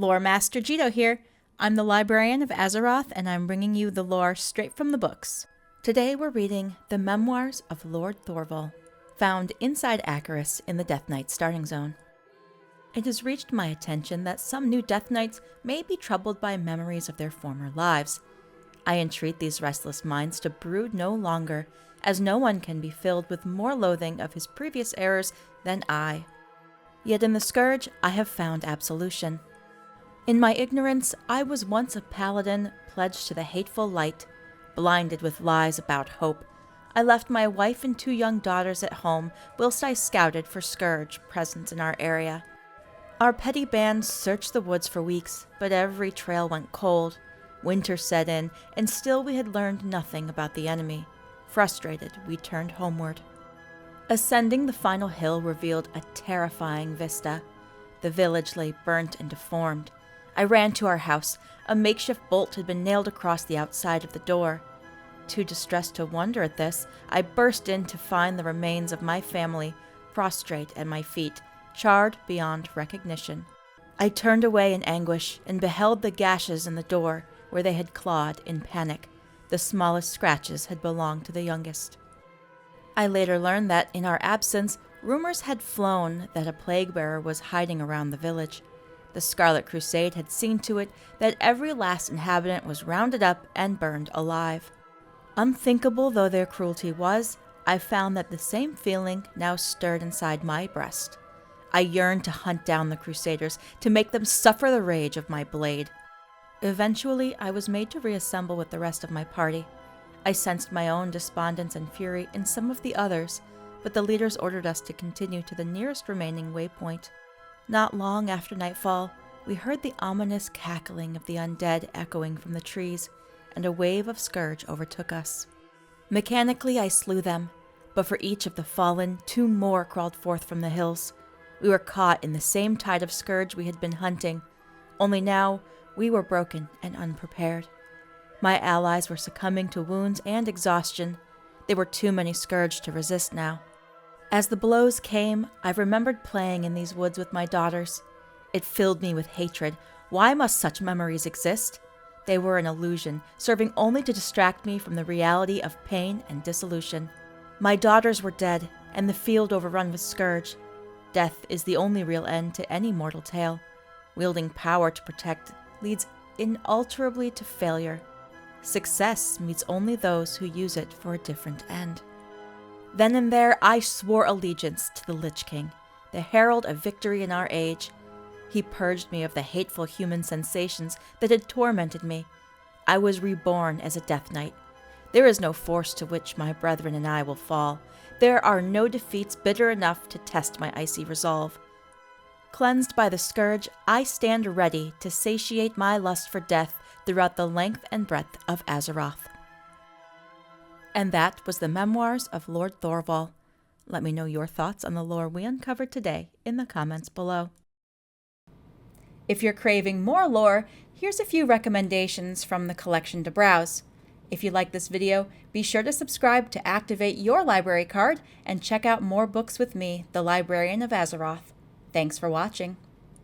Lore Master Jito here. I'm the Librarian of Azeroth, and I'm bringing you the lore straight from the books. Today we're reading the Memoirs of Lord Thorval, found inside Acheris in the Death Knight starting zone. It has reached my attention that some new Death Knights may be troubled by memories of their former lives. I entreat these restless minds to brood no longer, as no one can be filled with more loathing of his previous errors than I. Yet in the Scourge, I have found absolution. In my ignorance, I was once a paladin pledged to the hateful light, blinded with lies about hope. I left my wife and 2 young daughters at home whilst I scouted for Scourge presence in our area. Our petty band searched the woods for weeks, but every trail went cold. Winter set in, and still we had learned nothing about the enemy. Frustrated, we turned homeward. Ascending the final hill revealed a terrifying vista. The village lay burnt and deformed. I ran to our house. A makeshift bolt had been nailed across the outside of the door. Too distressed to wonder at this, I burst in to find the remains of my family prostrate at my feet, charred beyond recognition. I turned away in anguish and beheld the gashes in the door where they had clawed in panic. The smallest scratches had belonged to the youngest. I later learned that, in our absence, rumors had flown that a plague-bearer was hiding around the village. The Scarlet Crusade had seen to it that every last inhabitant was rounded up and burned alive. Unthinkable though their cruelty was, I found that the same feeling now stirred inside my breast. I yearned to hunt down the Crusaders, to make them suffer the rage of my blade. Eventually, I was made to reassemble with the rest of my party. I sensed my own despondence and fury in some of the others, but the leaders ordered us to continue to the nearest remaining waypoint. Not long after nightfall, we heard the ominous cackling of the undead echoing from the trees, and a wave of Scourge overtook us. Mechanically, I slew them, but for each of the fallen, 2 more crawled forth from the hills. We were caught in the same tide of Scourge we had been hunting, only now we were broken and unprepared. My allies were succumbing to wounds and exhaustion. There were too many Scourge to resist now. As the blows came, I remembered playing in these woods with my daughters. It filled me with hatred. Why must such memories exist? They were an illusion, serving only to distract me from the reality of pain and dissolution. My daughters were dead, and the field overrun with Scourge. Death is the only real end to any mortal tale. Wielding power to protect leads inalterably to failure. Success meets only those who use it for a different end. Then and there, I swore allegiance to the Lich King, the herald of victory in our age. He purged me of the hateful human sensations that had tormented me. I was reborn as a Death Knight. There is no force to which my brethren and I will fall. There are no defeats bitter enough to test my icy resolve. Cleansed by the Scourge, I stand ready to satiate my lust for death throughout the length and breadth of Azeroth. And that was the Memoirs of Lord Thorval. Let me know your thoughts on the lore we uncovered today in the comments below. If you're craving more lore, here's a few recommendations from the collection to browse. If you like this video, be sure to subscribe to activate your library card and check out more books with me, the Librarian of Azeroth. Thanks for watching.